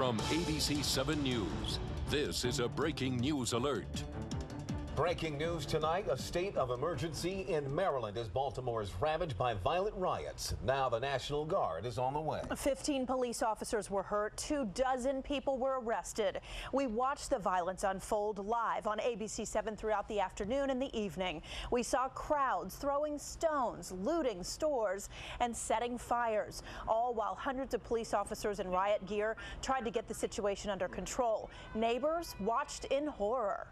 From ABC7 News, this is a breaking news alert. Breaking news tonight, a state of emergency in Maryland as Baltimore is ravaged by violent riots. Now the National Guard is on the way. 15 police officers were hurt, 24 people were arrested. We watched the violence unfold live on ABC7 throughout the afternoon and the evening. We saw crowds throwing stones, looting stores, and setting fires, all while hundreds of police officers in riot gear tried to get the situation under control. Neighbors watched in horror.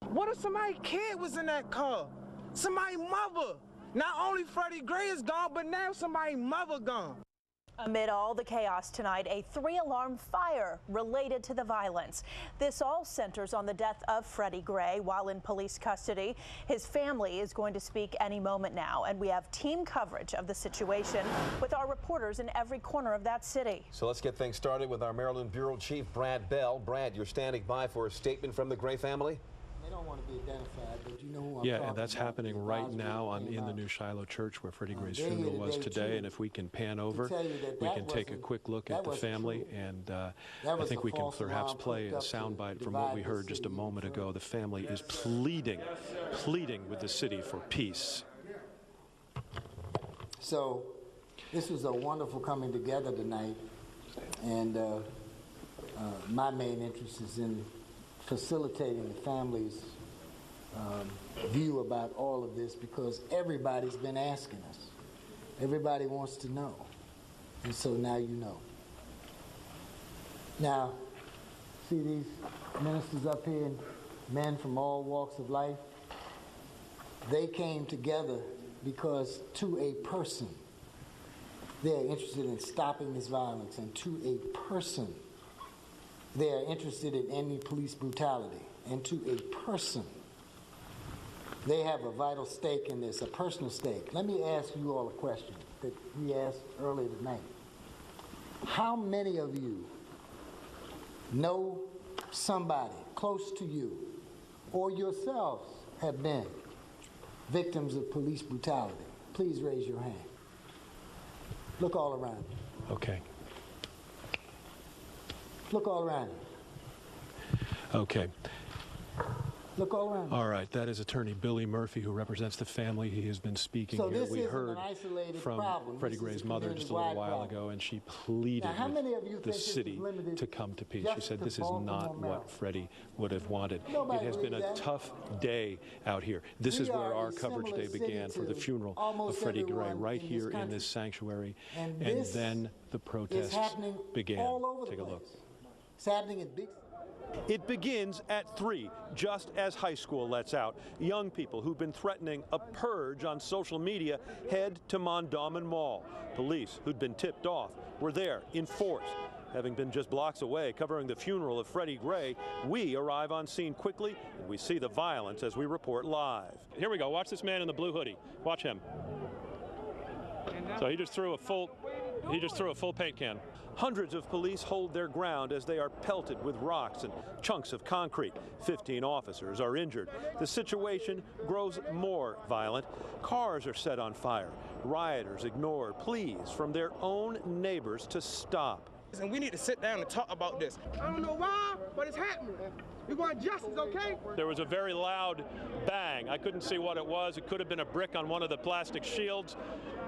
What if somebody's kid was in that car? Somebody's mother. Not only Freddie Gray is gone, but now somebody's mother gone. Amid all the chaos tonight, a 3-alarm fire related to the violence. This all centers on the death of Freddie Gray while in police custody. His family is going to speak any moment now, and we have team coverage of the situation with our reporters in every corner of that city. So let's get things started with our Maryland Bureau Chief, Brad Bell. Brad, you're standing by for a statement from the Gray family? They don't want to be identified, but you know who I'm Yeah, talking and that's about. happening right now. I'm in the New Shiloh Church where Freddie Gray's funeral was today, and if we can pan over, we can take a quick look at the family, and I think we can perhaps play a soundbite from what we heard just a moment ago. The family is pleading with the city for peace. So this was a wonderful coming together tonight, and my main interest is in facilitating the family's view about all of this, because everybody's been asking us. Everybody wants to know. And so now you know. Now, see these ministers up here, and men from all walks of life? They came together because to a person, they're interested in stopping this violence, and to a person, they are interested in ending police brutality. And to a person, they have a vital stake in this, a personal stake. Let me ask you all a question that we asked earlier tonight. How many of you know somebody close to you or yourselves have been victims of police brutality? Please raise your hand. Look all around you. Okay. Look all around you. Okay. Look all around you. All right, that is Attorney Billy Murphy, who represents the family. He has been speaking So here. this We isn't heard an isolated from problem. Freddie This is Gray's a mother just a little community-wide while problem. ago, and she pleaded Now, how many of you with the think this is city limited to come to peace. just She said to this is Baltimore, not what Maryland? Freddie would have wanted. Nobody It has been a believes that. tough day out here. This is We where are our a coverage similar day began city for the to funeral of almost Freddie Gray, everyone right in this here in country. this sanctuary. And And this then the It's protests happening began. all over the Take a place. look. It's happening in big. It begins at 3, just as high school lets out. Young people who've been threatening a purge on social media head to Mondawmin Mall. Police who'd been tipped off were there in force. Having been just blocks away covering the funeral of Freddie Gray, we arrive on scene quickly and we see the violence as we report live. Here we go. Watch this man in the blue hoodie. Watch him. So he just threw a full paint can. Hundreds of police hold their ground as they are pelted with rocks and chunks of concrete. 15 officers are injured. The situation grows more violent. Cars are set on fire. Rioters ignored pleas from their own neighbors to stop. And we need to sit down and talk about this. I don't know why, but it's happening. We want justice, okay? There was a very loud bang. I couldn't see what it was. It could have been a brick on one of the plastic shields.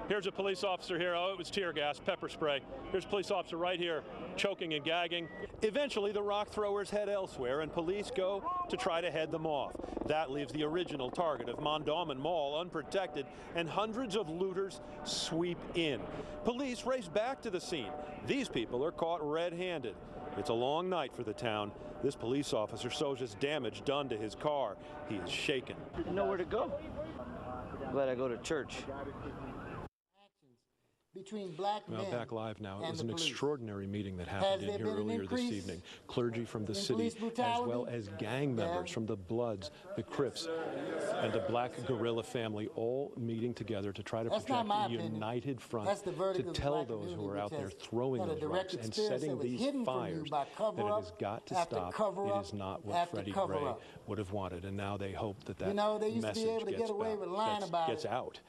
Here's a police officer here. Oh, it was tear gas, pepper spray. Here's a police officer right here, choking and gagging. Eventually, the rock throwers head elsewhere, and police go to try to head them off. That leaves the original target of Mondawmin Mall unprotected, and hundreds of looters sweep in. Police race back to the scene. These people are caught red-handed. It's a long night for the town. This police officer shows us damage done to his car. He is shaken. Nowhere to go. Glad I go to church. Between black men Back live now. It and was the an police. extraordinary meeting that Has happened in there here been an earlier this increase evening. Clergy from the in city, police as brutality? well as gang members from the Bloods, the Crips, and the Black Guerrilla family, all meeting together to try to That's not project my a opinion. united front That's the verdict to of the tell black those who community, are out which there has throwing had a those direct rocks and experience that setting was these hidden from you fires by that cover it up has got to after stop. cover It up is not what after Freddie cover Gray up. would have wanted, and now they hope that that You know, they used to be message able to gets get away back- with lying gets- about gets it. out.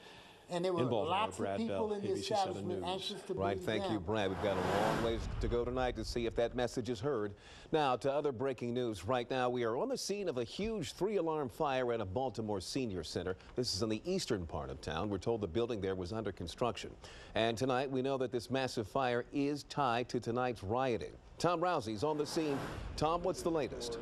And there were lots of people in the establishment anxious to Right, thank you, Brad. We've got a long ways to go tonight to see if that message is heard. Now, to other breaking news. Right now, we are on the scene of a huge 3-alarm fire at a Baltimore senior center. This is in the eastern part of town. We're told the building there was under construction. And tonight, we know that this massive fire is tied to tonight's rioting. Tom Rousey's on the scene. Tom, what's the latest?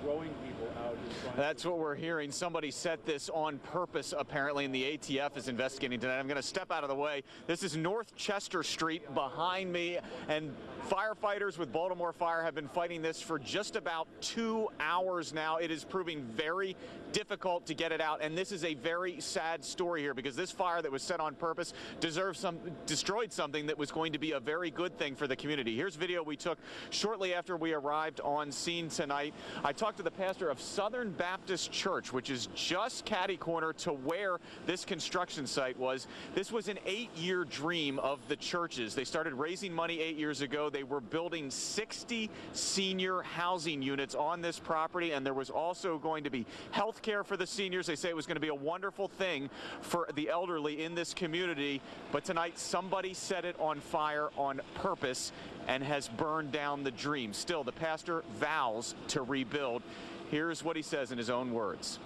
Throwing people out. That's what we're hearing. Somebody set this on purpose, apparently, and the ATF is investigating tonight. I'm going to step out of the way. This is North Chester Street behind me, and firefighters with Baltimore Fire have been fighting this for just about 2 hours now. It is proving very difficult to get it out, and this is a very sad story here because this fire that was set on purpose destroyed something that was going to be a very good thing for the community. Here's video we took shortly after we arrived on scene tonight. I talked to the pastor of Southern Baptist Church, which is just catty corner to where this construction site was. This was an 8-year dream of the churches. They started raising money 8 years ago. They were building 60 senior housing units on this property, and there was also going to be health care for the seniors. They say it was going to be a wonderful thing for the elderly in this community, but tonight somebody set it on fire on purpose and has burned down the dream. Still, the pastor vows to rebuild. Here's what he says in his own words.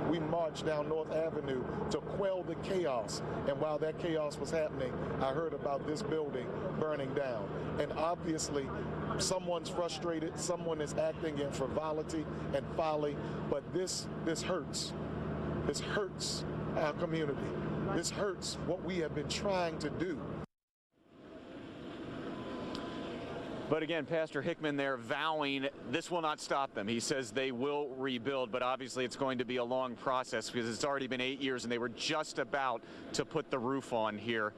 We marched down North Avenue to quell the chaos, and while that chaos was happening, I heard about this building burning down. And obviously, someone's frustrated, someone is acting in frivolity and folly, but this hurts. This hurts our community. This hurts what we have been trying to do. But again, Pastor Hickman there vowing this will not stop them. He says they will rebuild, but obviously it's going to be a long process because it's already been 8 years and they were just about to put the roof on here.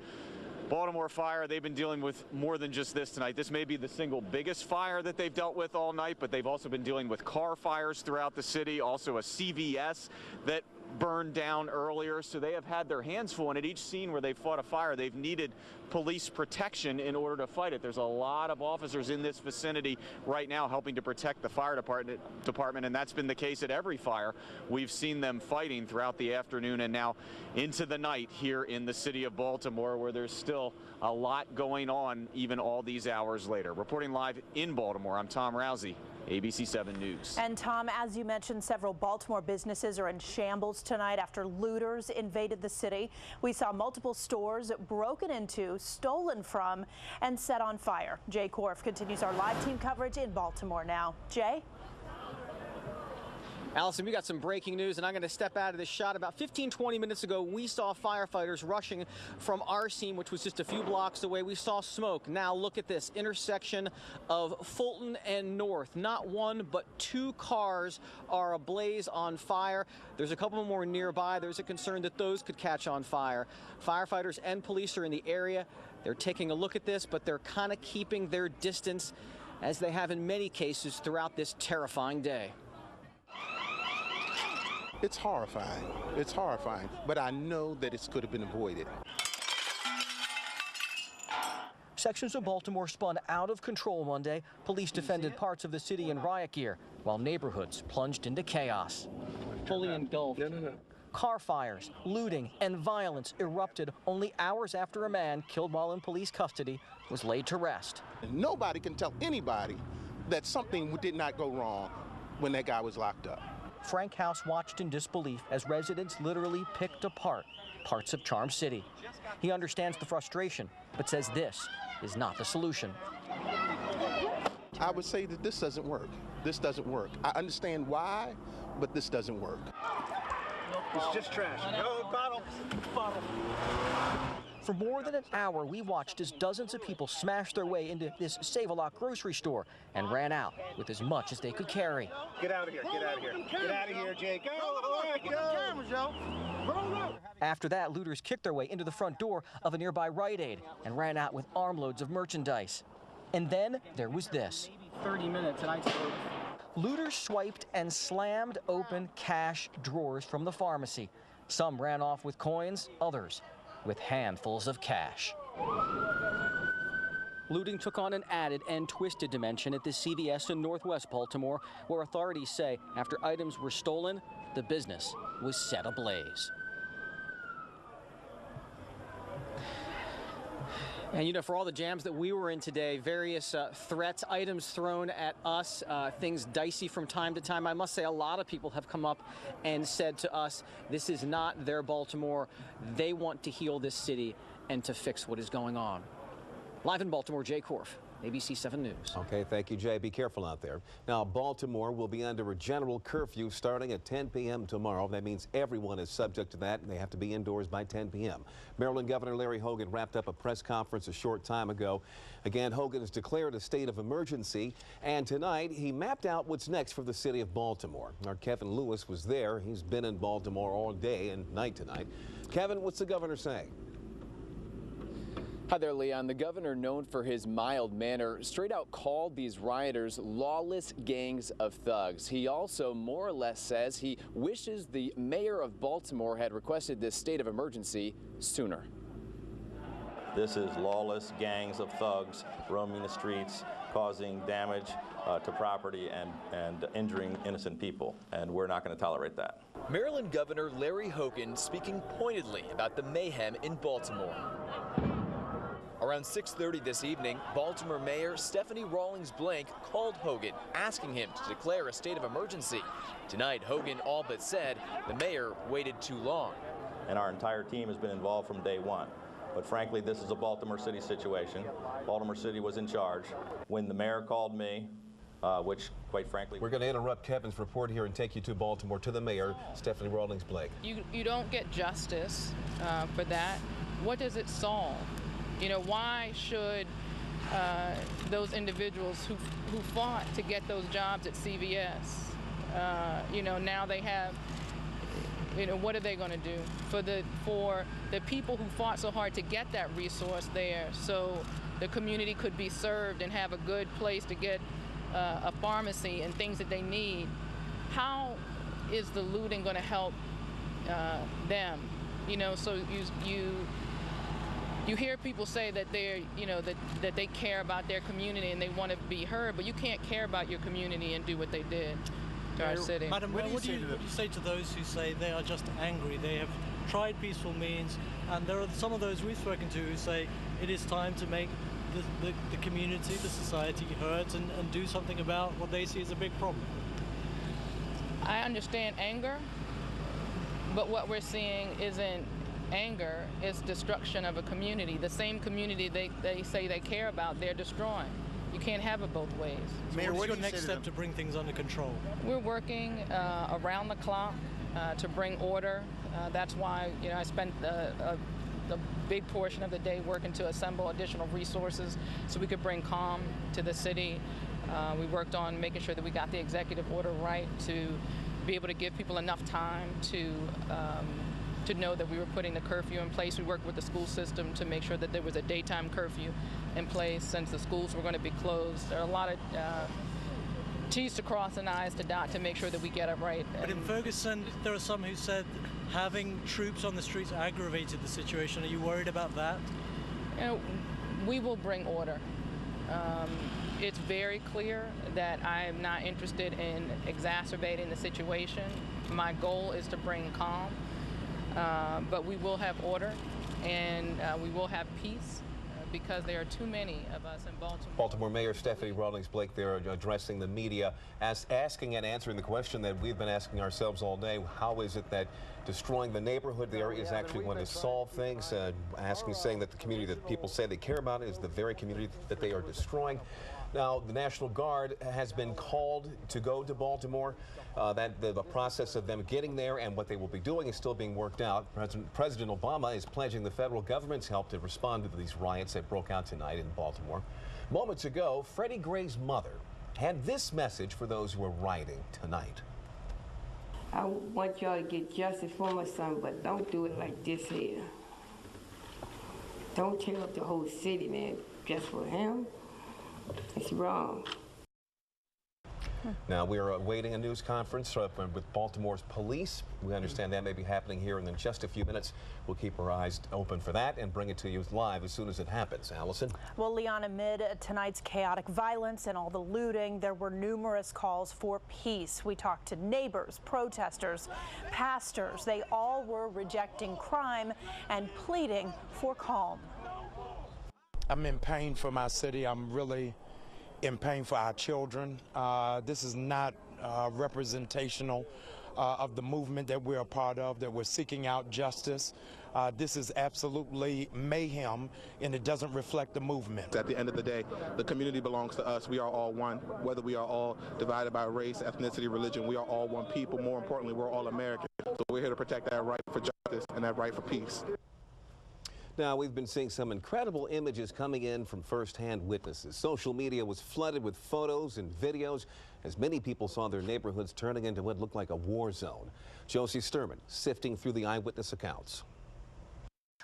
Baltimore Fire, they've been dealing with more than just this tonight. This may be the single biggest fire that they've dealt with all night, but they've also been dealing with car fires throughout the city, also a CVS that burned down earlier. So they have had their hands full, and at each scene where they've fought a fire, they've needed police protection in order to fight it. There's a lot of officers in this vicinity right now helping to protect the fire department, and that's been the case at every fire. We've seen them fighting throughout the afternoon and now into the night here in the city of Baltimore, where there's still a lot going on even all these hours later. Reporting live in Baltimore, I'm Tom Rousey, ABC7 News. And Tom, as you mentioned, several Baltimore businesses are in shambles tonight after looters invaded the city. We saw multiple stores broken into, stolen from, and set on fire. Jay Korf continues our live team coverage in Baltimore now. Jay? Allison, we got some breaking news, and I'm going to step out of this shot. About 15-20 minutes ago, we saw firefighters rushing from our scene, which was just a few blocks away. We saw smoke. Now look at this intersection of Fulton and North. Not one, but 2 cars are ablaze on fire. There's a couple more nearby. There's a concern that those could catch on fire. Firefighters and police are in the area. They're taking a look at this, but they're kind of keeping their distance, as they have in many cases throughout this terrifying day. It's horrifying. It's horrifying, but I know that it could have been avoided. Sections of Baltimore spun out of control Monday. Police defended parts of the city in riot gear, while neighborhoods plunged into chaos. Fully engulfed. Car fires, looting, and violence erupted only hours after a man killed while in police custody was laid to rest. Nobody can tell anybody that something did not go wrong when that guy was locked up. Frank House watched in disbelief as residents literally picked apart parts of Charm City. He understands the frustration, but says this is not the solution. I would say that this doesn't work. This doesn't work. I understand why, but this doesn't work. It's just trash. No, bottle. For more than an hour, we watched as dozens of people smashed their way into this Save-A-Lot grocery store and ran out with as much as they could carry. Get out of here, get out of here. Get out of here, Jake. Go. After that, looters kicked their way into the front door of a nearby Rite Aid and ran out with armloads of merchandise. And then there was this. 30 minutes and I spoke. Looters swiped and slammed open cash drawers from the pharmacy. Some ran off with coins, others with handfuls of cash. Looting took on an added and twisted dimension at the CVS in Northwest Baltimore, where authorities say after items were stolen, the business was set ablaze. And you know, for all the jams that we were in today, various threats, items thrown at us, things dicey from time to time, I must say a lot of people have come up and said to us, this is not their Baltimore. They want to heal this city and to fix what is going on. Live in Baltimore, Jay Korf, ABC7 News. Okay, thank you, Jay. Be careful out there. Now, Baltimore will be under a general curfew starting at 10 p.m. tomorrow. That means everyone is subject to that, and they have to be indoors by 10 p.m. Maryland Governor Larry Hogan wrapped up a press conference a short time ago. Again, Hogan has declared a state of emergency, and tonight he mapped out what's next for the city of Baltimore. Our Kevin Lewis was there. He's been in Baltimore all day and night tonight. Kevin, what's the governor saying? Hi there, Leon. The governor, known for his mild manner, straight out called these rioters lawless gangs of thugs. He also more or less says he wishes the mayor of Baltimore had requested this state of emergency sooner. This is lawless gangs of thugs roaming the streets, causing damage to property and injuring innocent people, and we're not going to tolerate that. Maryland Governor Larry Hogan speaking pointedly about the mayhem in Baltimore. Around 6:30 this evening, Baltimore Mayor Stephanie Rawlings-Blank called Hogan, asking him to declare a state of emergency. Tonight, Hogan all but said the mayor waited too long. And our entire team has been involved from day one. But frankly, this is a Baltimore City situation. Baltimore City was in charge. When the mayor called me, which, quite frankly... We're going to interrupt Kevin's report here and take you to Baltimore, to the mayor, Stephanie Rawlings-Blank. You don't get justice for that. What does it solve? You know, why should those individuals who fought to get those jobs at CVS, you know, now they have, you know, what are they going to do for the people who fought so hard to get that resource there so the community could be served and have a good place to get a pharmacy and things that they need? How is the looting going to help them? You know, so you hear people say that they're, you know, that they care about their community and they want to be heard, but you can't care about your community and do what they did to our city. Madam, what do you say to those who say they are just angry? They have tried peaceful means, and there are some of those we've spoken to who say it is time to make the community, the society heard and do something about what they see as a big problem. I understand anger, but what we're seeing isn't anger, is destruction of a community. The same community they say they care about, they're destroying. You can't have it both ways. So Mayor, what's your next step to bring things under control? We're working around the clock to bring order. That's why, you know, I spent a big portion of the day working to assemble additional resources so we could bring calm to the city. We worked on making sure that we got the executive order right to be able to give people enough time to know that we were putting the curfew in place. We worked with the school system to make sure that there was a daytime curfew in place since the schools were going to be closed. There are a lot of T's to cross and I's to dot to make sure that we get it right. But in Ferguson, there are some who said having troops on the streets aggravated the situation. Are you worried about that? You know, we will bring order. It's very clear that I am not interested in exacerbating the situation. My goal is to bring calm. But we will have order and we will have peace because there are too many of us in Baltimore. Baltimore Mayor Stephanie Rawlings-Blank there addressing the media, asking and answering the question that we've been asking ourselves all day. How is it that destroying the neighborhood there is actually going to solve things? Saying that the community that people say they care about is the very community that they are destroying. Now, the National Guard has been called to go to Baltimore. The process of them getting there and what they will be doing is still being worked out. President Obama is pledging the federal government's help to respond to these riots that broke out tonight in Baltimore. Moments ago, Freddie Gray's mother had this message for those who are rioting tonight. I want y'all to get justice for my son, but don't do it like this here. Don't tear up the whole city, man, just for him. It's wrong. Now, we are awaiting a news conference with Baltimore's police. We understand that may be happening here in just a few minutes. We'll keep our eyes open for that and bring it to you live as soon as it happens. Allison? Well, Leon, amid tonight's chaotic violence and all the looting, there were numerous calls for peace. We talked to neighbors, protesters, pastors. They all were rejecting crime and pleading for calm. I'm in pain for my city. I'm really in pain for our children. This is not representational of the movement that we're a part of, that we're seeking out justice. This is absolutely mayhem, and it doesn't reflect the movement. At the end of the day, the community belongs to us. We are all one. Whether we are all divided by race, ethnicity, religion, we are all one people. More importantly, we're all Americans. So we're here to protect that right for justice and that right for peace. Now, we've been seeing some incredible images coming in from first-hand witnesses. Social media was flooded with photos and videos as many people saw their neighborhoods turning into what looked like a war zone. Josie Sturman sifting through the eyewitness accounts.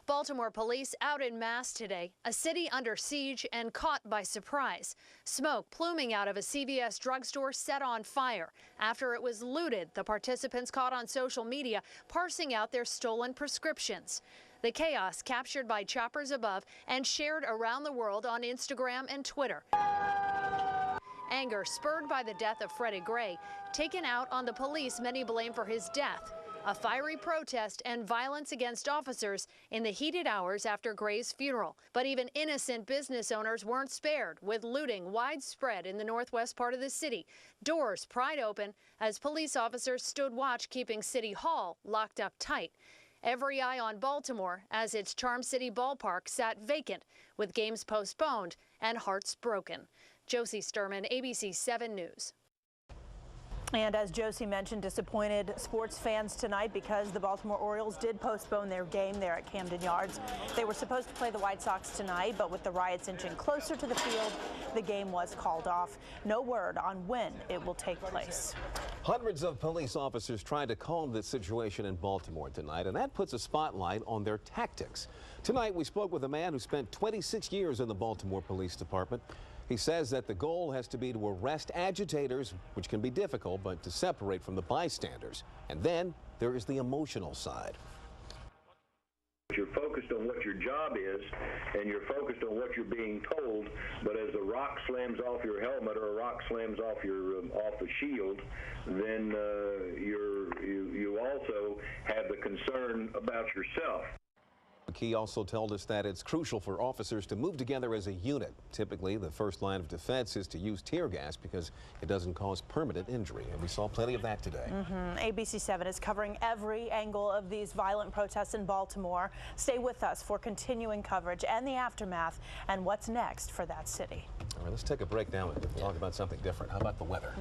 Baltimore police out en masse today, a city under siege and caught by surprise. Smoke pluming out of a CVS drugstore set on fire. After it was looted, the participants caught on social media parsing out their stolen prescriptions. The chaos captured by choppers above and shared around the world on Instagram and Twitter. Anger spurred by the death of Freddie Gray, taken out on the police many blame for his death. A fiery protest and violence against officers in the heated hours after Gray's funeral. But even innocent business owners weren't spared, with looting widespread in the northwest part of the city. Doors pried open as police officers stood watch, keeping City Hall locked up tight. Every eye on Baltimore as its Charm City ballpark sat vacant, with games postponed and hearts broken. Josie Sturman, ABC7 News. And as Josie mentioned, disappointed sports fans tonight because the Baltimore Orioles did postpone their game there at Camden Yards. They were supposed to play the White Sox tonight, but with the Riots inching closer to the field, the game was called off. No word on when it will take place. Hundreds of police officers tried to calm the situation in Baltimore tonight, and that puts a spotlight on their tactics. Tonight, we spoke with a man who spent 26 years in the Baltimore Police Department. He says that the goal has to be to arrest agitators, which can be difficult, but to separate from the bystanders. And then there is the emotional side. You're focused on what your job is, and you're focused on what you're being told, but as a rock slams off your helmet or a rock slams off your off the shield, then you also have the concern about yourself. He also told us that it's crucial for officers to move together as a unit. Typically, the first line of defense is to use tear gas because it doesn't cause permanent injury, and we saw plenty of that today. ABC7 is covering every angle of these violent protests in Baltimore. Stay with us for continuing coverage and the aftermath and what's next for that city. All right, let's take a break now and talk about something different. How about the weather?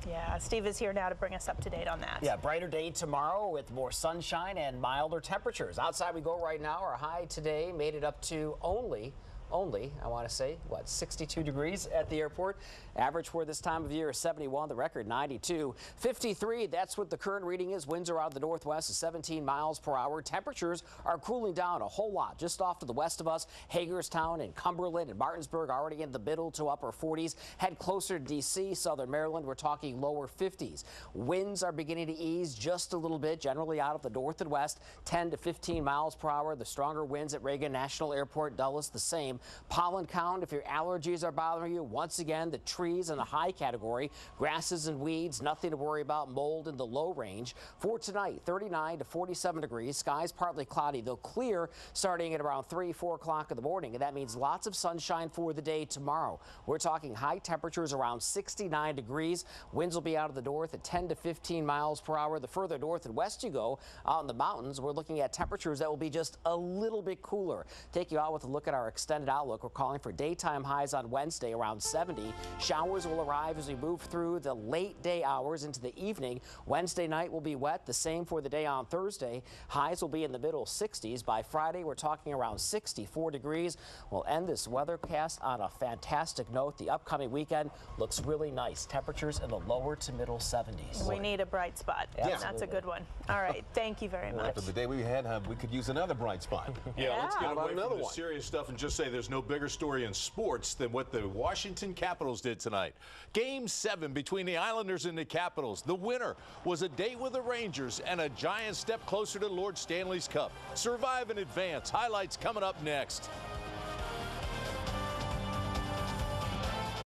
Yeah, Steve is here now to bring us up to date on that. Yeah, brighter day tomorrow with more sunshine and milder temperatures. Outside we go right now. Our high today made it up to only, I want to say, what, 62 degrees at the airport. Average for this time of year is 71, the record 92. 53, that's what the current reading is. Winds are out of the northwest at 17 miles per hour. Temperatures are cooling down a whole lot just off to the west of us. Hagerstown and Cumberland and Martinsburg already in the middle to upper 40s. Head closer to D.C., southern Maryland, we're talking lower 50s. Winds are beginning to ease just a little bit, generally out of the north and west, 10 to 15 miles per hour. The stronger winds at Reagan National Airport, Dulles, the same. Pollen count, if your allergies are bothering you, once again, the trees in the high category. Grasses and weeds, nothing to worry about. Mold in the low range. For tonight, 39 to 47 degrees. Skies partly cloudy, though clear starting at around 3, 4 o'clock in the morning. And that means lots of sunshine for the day tomorrow. We're talking high temperatures around 69 degrees. Winds will be out of the north at 10 to 15 miles per hour. The further north and west you go, out in the mountains, we're looking at temperatures that will be just a little bit cooler. Take you out with a look at our extended outlook. We're calling for daytime highs on Wednesday around 70. Showers will arrive as we move through the late day hours into the evening. Wednesday night will be wet. The same for the day on Thursday. Highs will be in the middle 60s. By Friday, we're talking around 64 degrees. We'll end this weathercast on a fantastic note. The upcoming weekend looks really nice. Temperatures in the lower to middle 70s. We need a bright spot. Yeah, that's a good one. All right. Thank you very much. After the day we had, we could use another bright spot. Let's get away another from the serious stuff and just say there's no bigger story in sports than what the Washington Capitals did tonight. Game 7 between the Islanders and the Capitals. The winner was a date with the Rangers and a giant step closer to Lord Stanley's Cup. Survive in advance. Highlights coming up next.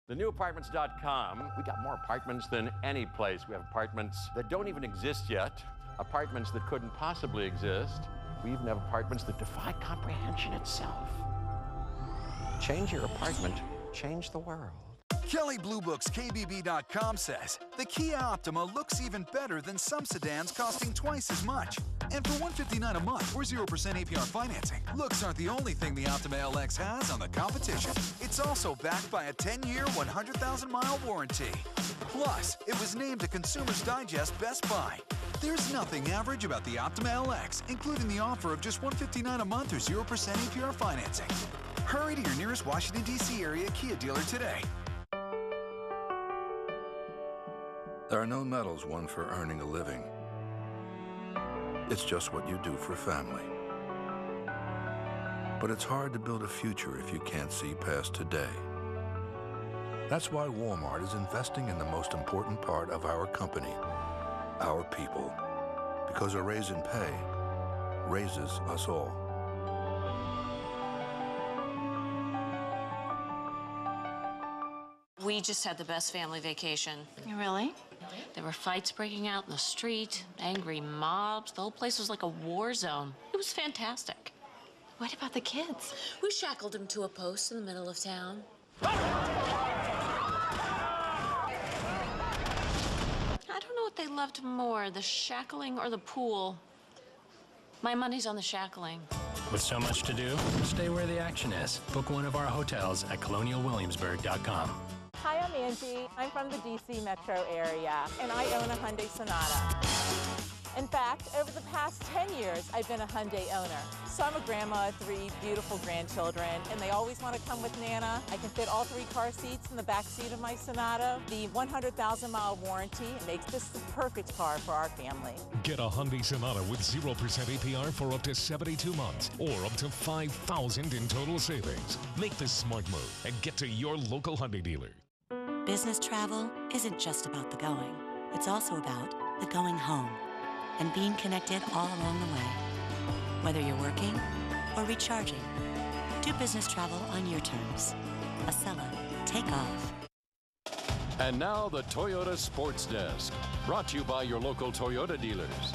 TheNewApartments.com. We got more apartments than any place. We have apartments that don't even exist yet, apartments that couldn't possibly exist. We even have apartments that defy comprehension itself. Change your apartment, change the world. Kelley Blue Book's KBB.com says the Kia Optima looks even better than some sedans costing twice as much. And for $159 a month or 0% APR financing, looks aren't the only thing the Optima LX has on the competition. It's also backed by a 10-year, 100,000-mile warranty. Plus, it was named a Consumer's Digest Best Buy. There's nothing average about the Optima LX, including the offer of just $159 a month or 0% APR financing. Hurry to your nearest Washington, D.C. area Kia dealer today. There are no medals won for earning a living. It's just what you do for family. But it's hard to build a future if you can't see past today. That's why Walmart is investing in the most important part of our company, our people. Because a raise in pay raises us all. We just had the best family vacation. Really? There were fights breaking out in the street, angry mobs. The whole place was like a war zone. It was fantastic. What about the kids? We shackled them to a post in the middle of town. I don't know what they loved more, the shackling or the pool. My money's on the shackling. With so much to do, stay where the action is. Book one of our hotels at colonialwilliamsburg.com. Hi, I'm Angie. I'm from the DC metro area, and I own a Hyundai Sonata. In fact, over the past 10 years, I've been a Hyundai owner. So I'm a grandma of 3 beautiful grandchildren, and they always want to come with Nana. I can fit all 3 car seats in the back seat of my Sonata. The 100,000-mile warranty makes this the perfect car for our family. Get a Hyundai Sonata with 0% APR for up to 72 months or up to $5,000 in total savings. Make this smart move and get to your local Hyundai dealer. Business travel isn't just about the going. It's also about the going home and being connected all along the way. Whether you're working or recharging, do business travel on your terms. Acela, take off. And now the Toyota Sports Desk, brought to you by your local Toyota dealers.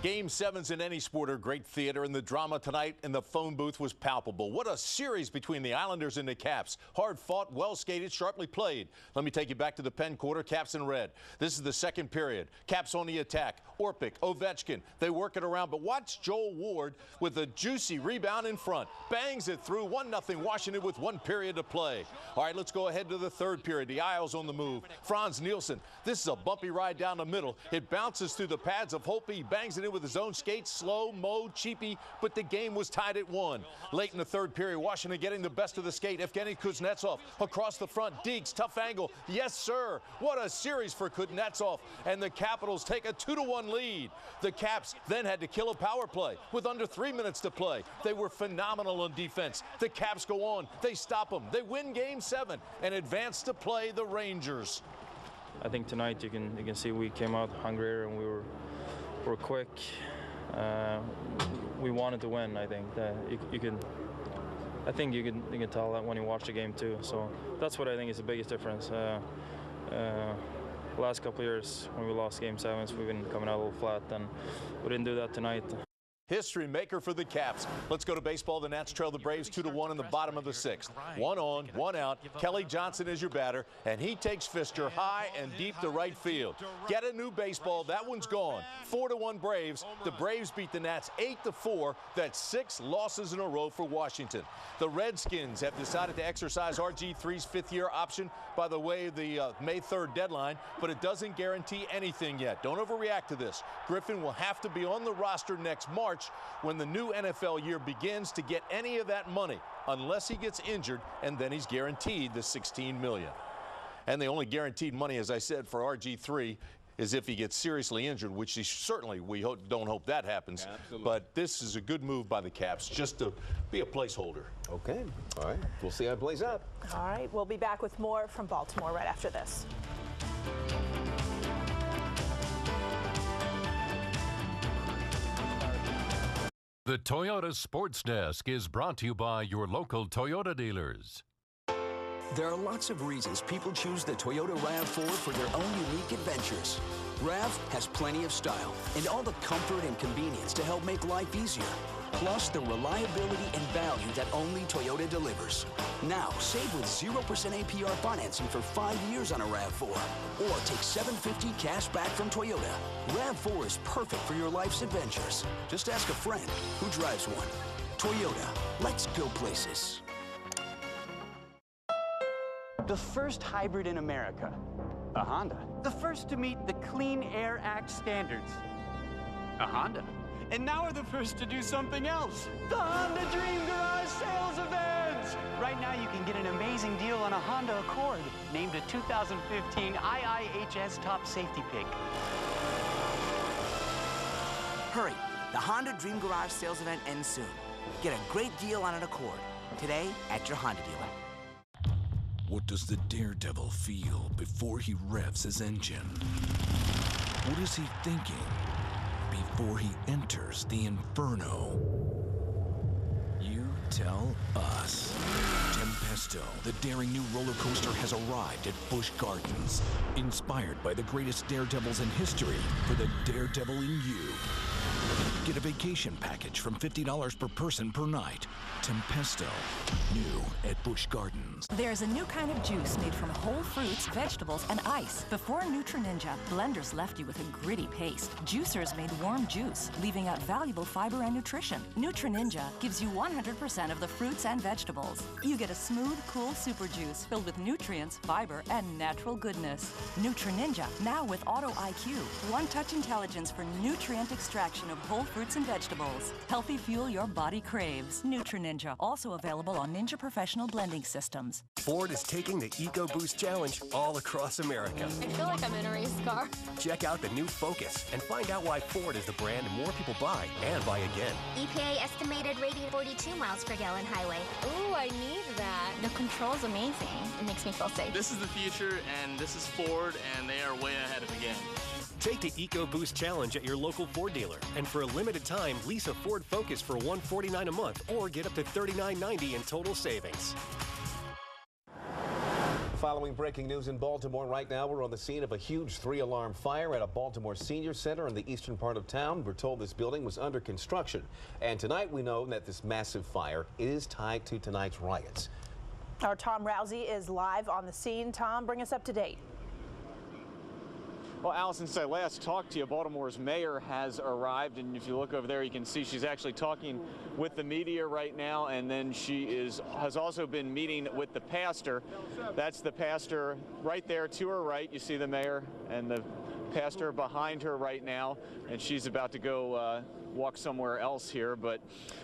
Game 7s in any sport are great theater, and the drama tonight in the phone booth was palpable. What a series between the Islanders and the Caps. Hard fought, well skated, sharply played. Let me take you back to the Penn quarter. Caps in red. This is the second period. Caps on the attack. Orpik, Ovechkin, they work it around, but watch Joel Ward with a juicy rebound in front. Bangs it through. 1-0 Washington with 1 period to play. All right, let's go ahead to the third period. The Isles on the move. Franz Nielsen. This is a bumpy ride down the middle. It bounces through the pads of Holtby. He bangs it in with his own skates, slow-mo, cheapy, but the game was tied at 1. Late in the third period, Washington getting the best of the skate. Evgeny Kuznetsov across the front. Deeks, tough angle. Yes, sir. What a series for Kuznetsov. And the Capitals take a 2-1 lead. The Caps then had to kill a power play with under 3 minutes to play. They were phenomenal on defense. The Caps go on. They stop them. They win Game 7 and advance to play the Rangers. I think tonight you can see we came out hungrier and we were quick. We wanted to win. I think that you can tell that when you watch the game too. So that's what I think is the biggest difference. Last couple of years when we lost Game 7s, we've been coming out a little flat, and we didn't do that tonight. History maker for the Caps. Let's go to baseball. The Nats trail the Braves 2-1 in the bottom of the 6th. 1 on, 1 out. Kelly Johnson is your batter, and he takes Pfister high and deep to right field. Get a new baseball. That one's gone. 4-1 Braves. The Braves beat the Nats 8-4. That's 6 losses in a row for Washington. The Redskins have decided to exercise RG3's 5th-year option by the way of the May 3rd deadline, but it doesn't guarantee anything yet. Don't overreact to this. Griffin will have to be on the roster next March when the new NFL year begins to get any of that money, unless he gets injured, and then he's guaranteed the $16 million. And the only guaranteed money, as I said, for RG3 is if he gets seriously injured, which he certainly, don't hope that happens. Absolutely. But this is a good move by the Caps, just to be a placeholder. Okay. All right. We'll see how it plays out. All right. We'll be back with more from Baltimore right after this. The Toyota Sports Desk is brought to you by your local Toyota dealers. There are lots of reasons people choose the Toyota RAV4 for their own unique adventures. RAV has plenty of style and all the comfort and convenience to help make life easier. plus the reliability and value that only Toyota delivers. Now, save with 0% APR financing for 5 years on a RAV4. Or take $750 cash back from Toyota. RAV4 is perfect for your life's adventures. Just ask a friend who drives one. Toyota, let's go places. The first hybrid in America, a Honda. The first to meet the Clean Air Act standards, a Honda. And now we're the first to do something else, the Honda Dream Garage Sales Event! Right now you can get an amazing deal on a Honda Accord, named a 2015 IIHS Top Safety Pick. Hurry, the Honda Dream Garage Sales Event ends soon. Get a great deal on an Accord today at your Honda dealer. What does the daredevil feel before he revs his engine? What is he thinking before he enters the inferno? You tell us. Tempesto, the daring new roller coaster, has arrived at Busch Gardens. Inspired by the greatest daredevils in history for the daredevil in you. Get a vacation package from $50 per person per night. Tempesto, new at Busch Gardens. There's a new kind of juice made from whole fruits, vegetables, and ice. Before Nutrininja, blenders left you with a gritty paste. Juicers made warm juice, leaving out valuable fiber and nutrition. Nutrininja gives you 100% of the fruits and vegetables. You get a smooth, cool super juice filled with nutrients, fiber, and natural goodness. Nutrininja, now with Auto IQ. One-touch intelligence for nutrient extraction of whole fruits and vegetables. Healthy fuel your body craves. Nutrininja, also available on Ninja Professional blending systems. Ford is taking the EcoBoost Challenge all across America. I feel like I'm in a race car. Check out the new Focus and find out why Ford is the brand more people buy and buy again. EPA estimated rating 42 miles per gallon highway. Ooh, I need that. The control's amazing. It makes me feel safe. This is the future, and this is Ford, and they are way ahead of the game. Take the EcoBoost Challenge at your local Ford dealer, and for a limited time, lease a Ford Focus for $149 a month or get up to $39.90 in total savings. Following breaking news in Baltimore right now, we're on the scene of a huge 3-alarm fire at a Baltimore senior center in the eastern part of town. We're told this building was under construction. And tonight we know that this massive fire is tied to tonight's riots. Our Tom Rousey is live on the scene. Tom, bring us up to date. Well, Allison, since I last talked to you, Baltimore's mayor has arrived, and if you look over there, you can see she's actually talking with the media right now, and then she has also been meeting with the pastor. That's the pastor right there to her right. You see the mayor and the pastor behind her right now, and she's about to go walk somewhere else here. But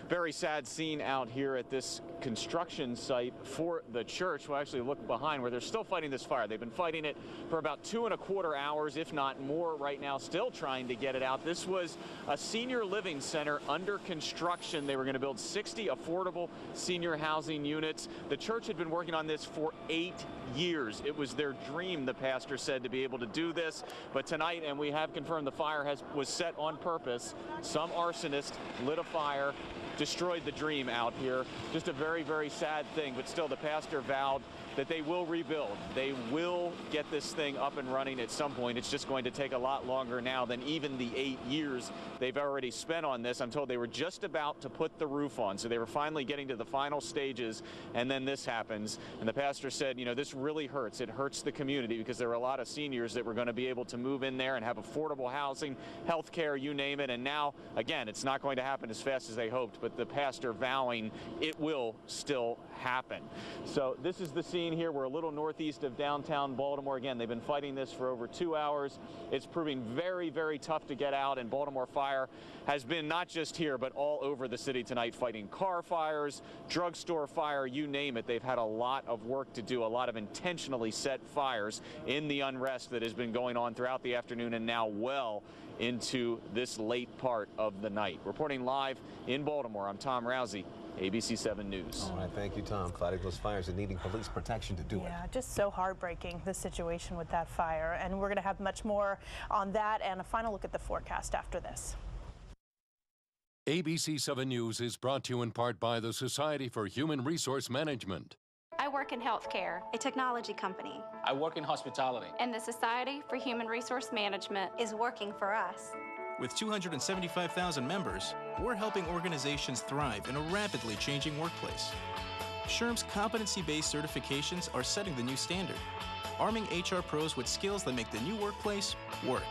very sad scene out here at this construction site for the church. We'll actually look behind where they're still fighting this fire. They've been fighting it for about 2¼ hours, if not more right now, still trying to get it out. This was a senior living center under construction. They were going to build 60 affordable senior housing units. The church had been working on this for 8 years. It was their dream, the pastor said, to be able to do this. But tonight, and we have confirmed, the fire was set on purpose. Some arsonist lit a fire, destroyed the dream out here. Just a very, very sad thing, but still the pastor vowed that they will rebuild. They will get this thing up and running at some point. It's just going to take a lot longer now than even the 8 years they've already spent on this. I'm told they were just about to put the roof on, so they were finally getting to the final stages, and then this happens. And the pastor said, you know, this really hurts. It hurts the community because there were a lot of seniors that were going to be able to move in there and have affordable housing, health care, you name it. And now, again, it's not going to happen as fast as they hoped, but the pastor vowing it will still happen. So this is the scene here. We're a little northeast of downtown Baltimore. Again, they've been fighting this for over 2 hours. It's proving very, very tough to get out, and Baltimore Fire has been not just here, but all over the city tonight, fighting car fires, drugstore fire, you name it. They've had a lot of work to do, a lot of intentionally set fires in the unrest that has been going on throughout the afternoon and now well into this late part of the night. Reporting live in Baltimore, I'm Tom Rousey, ABC7 News. All right, thank you, Tom. Fighting those fires and needing police protection to do it. Yeah, just so heartbreaking, the situation with that fire. And we're going to have much more on that and a final look at the forecast after this. ABC7 News is brought to you in part by the Society for Human Resource Management. I work in healthcare, a technology company. I work in hospitality. And the Society for Human Resource Management is working for us. With 275,000 members, we're helping organizations thrive in a rapidly changing workplace. SHRM's competency-based certifications are setting the new standard, arming HR pros with skills that make the new workplace work.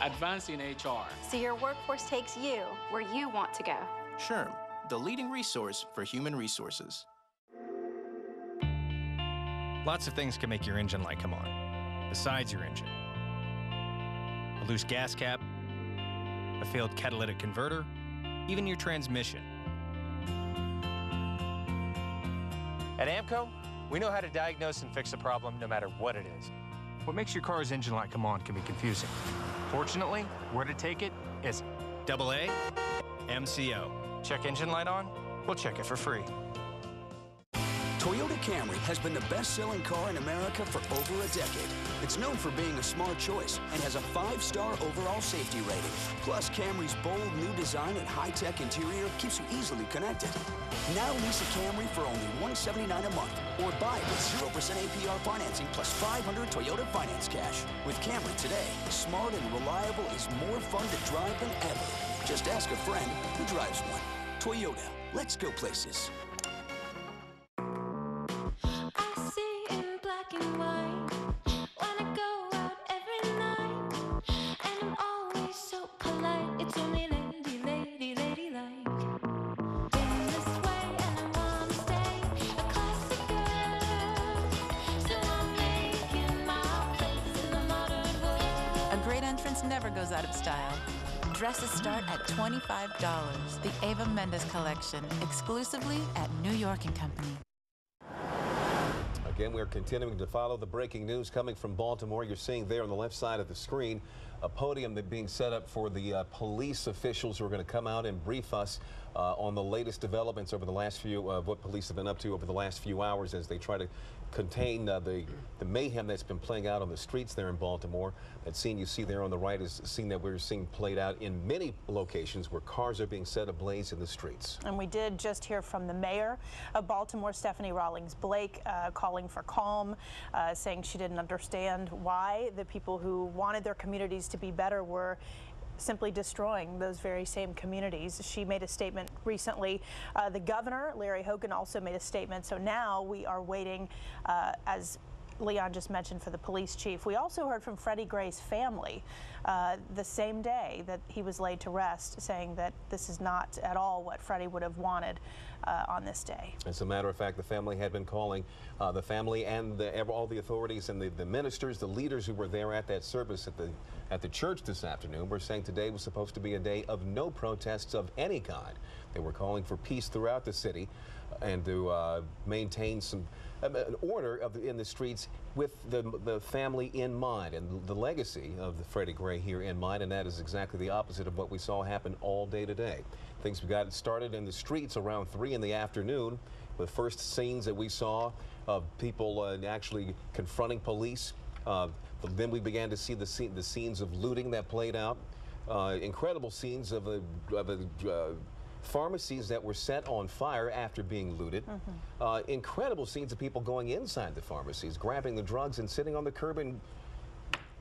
Advancing HR. So your workforce takes you where you want to go. SHRM, the leading resource for human resources. Lots of things can make your engine light come on, besides your engine. A loose gas cap, a failed catalytic converter, even your transmission. At AMCO, we know how to diagnose and fix a problem no matter what it is. What makes your car's engine light come on can be confusing. Fortunately, where to take it isn't. AA, MCO. Check engine light on? We'll check it for free. Toyota Camry has been the best-selling car in America for over a decade. It's known for being a smart choice and has a 5-star overall safety rating. Plus, Camry's bold new design and high-tech interior keeps you easily connected. Now lease a Camry for only $179 a month or buy it with 0% APR financing plus $500 Toyota finance cash. With Camry today, smart and reliable is more fun to drive than ever. Just ask a friend who drives one. Toyota, let's go places. Never goes out of style. Dresses start at $25. The Ava Mendes collection, exclusively at New York & Company. Again, we're continuing to follow the breaking news coming from Baltimore. You're seeing there on the left side of the screen a podium that being set up for the police officials who are going to come out and brief us on the latest developments over the last few, what police have been up to over the last few hours as they try to contain the mayhem that's been playing out on the streets there in Baltimore. That scene you see there on the right is a scene that we're seeing played out in many locations where cars are being set ablaze in the streets. And we did just hear from the mayor of Baltimore, Stephanie Rawlings Blake, calling for calm, saying she didn't understand why the people who wanted their communities to be better were simply destroying those very same communities. She made a statement recently. The governor, Larry Hogan, also made a statement. So now we are waiting, as Leon just mentioned, for the police chief. We also heard from Freddie Gray's family the same day that he was laid to rest, saying that this is not at all what Freddie would have wanted on this day. As a matter of fact, the family had been calling the family and all the authorities and the ministers, the leaders who were there at that service at the church this afternoon were saying today was supposed to be a day of no protests of any kind. They were calling for peace throughout the city and to maintain some an order in the streets with the family in mind and the legacy of the Freddie Gray here in mind, and that is exactly the opposite of what we saw happen all day today. Things got started in the streets around 3 in the afternoon. The first scenes that we saw of people actually confronting police. Then we began to see the scenes of looting that played out. Incredible scenes of pharmacies that were set on fire after being looted. Incredible scenes of people going inside the pharmacies, grabbing the drugs and sitting on the curb and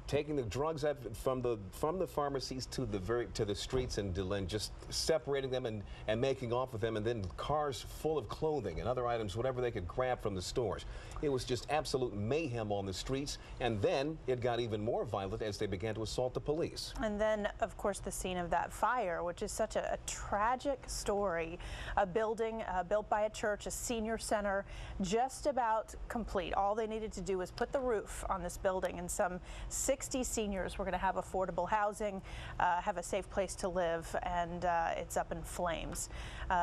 taking the drugs out from the pharmacies to the streets and just separating them and making off with them, and then cars full of clothing and other items, whatever they could grab from the stores. It was just absolute mayhem on the streets, and then it got even more violent as they began to assault the police. And then, of course, the scene of that fire, which is such a tragic story. A building built by a church, a senior center, just about complete. All they needed to do was put the roof on this building, and some 60 seniors were going to have affordable housing, have a safe place to live, and it's up in flames.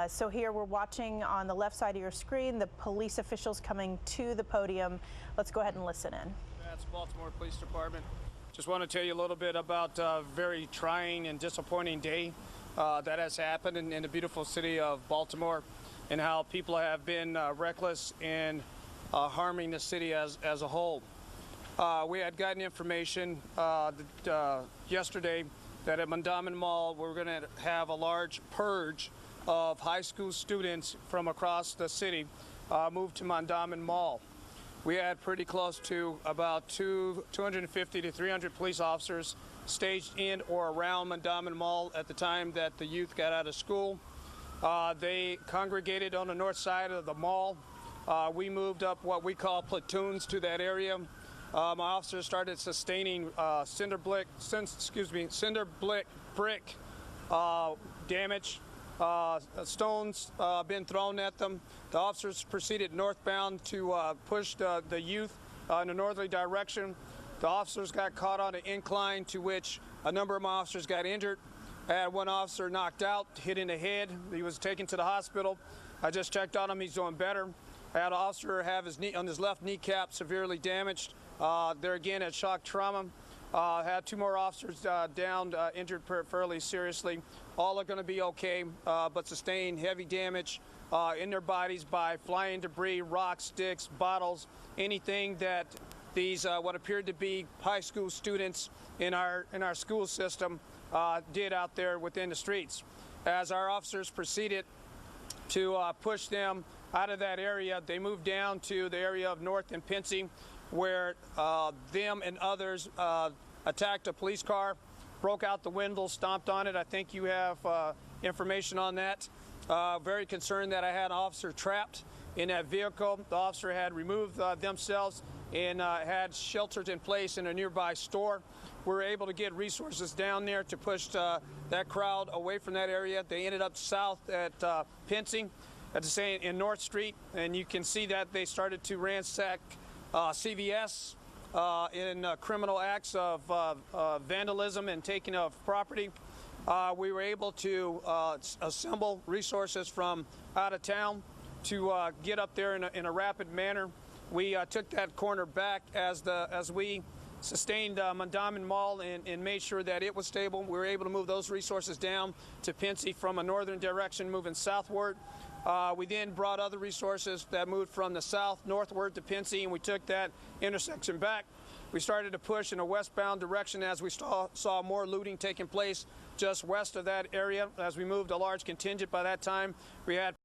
So here we're watching on the left side of your screen the police officials coming to the podium. Let's go ahead and listen in. That's Baltimore Police Department. Just want to tell you a little bit about a very trying and disappointing day that has happened in the beautiful city of Baltimore, and how people have been reckless in harming the city as a whole. We had gotten information yesterday that at Mondawmin Mall we're going to have a large purge of high school students from across the city move to Mondawmin Mall. We had pretty close to about 250 to 300 police officers staged in or around Mondawmin Mall at the time that the youth got out of school. They congregated on the north side of the mall. We moved up what we call platoons to that area. My officers started sustaining cinder brick damage. Stones been thrown at them. The officers proceeded northbound to push the youth in a northerly direction. The officers got caught on an incline to which a number of my officers got injured. I had one officer knocked out, hit in the head. He was taken to the hospital. I just checked on him. He's doing better. I had an officer have his knee on his left kneecap severely damaged. There again at shock trauma. Had two more officers down, injured fairly seriously. All are going to be okay, but sustain heavy damage in their bodies by flying debris, rocks, sticks, bottles, anything that these what appeared to be high school students in our school system did out there within the streets. As our officers proceeded to push them out of that area, they moved down to the area of North and Pincy, where them and others attacked a police car, broke out the window, stomped on it. I think you have information on that. Very concerned that I had an officer trapped in that vehicle. The officer had removed themselves and had shelters in place in a nearby store. We were able to get resources down there to push that crowd away from that area. They ended up south at Pincy, at the same in North Street, and you can see that they started to ransack CVS in criminal acts of vandalism and taking of property. We were able to assemble resources from out of town to get up there in a rapid manner. We took that corner back as we sustained Mondawmin Mall and made sure that it was stable. We were able to move those resources down to Pincy from a northern direction, moving southward. We then brought other resources that moved from the south northward to Pincy, and we took that intersection back. We started to push in a westbound direction as we saw more looting taking place just west of that area. As we moved a large contingent by that time, we had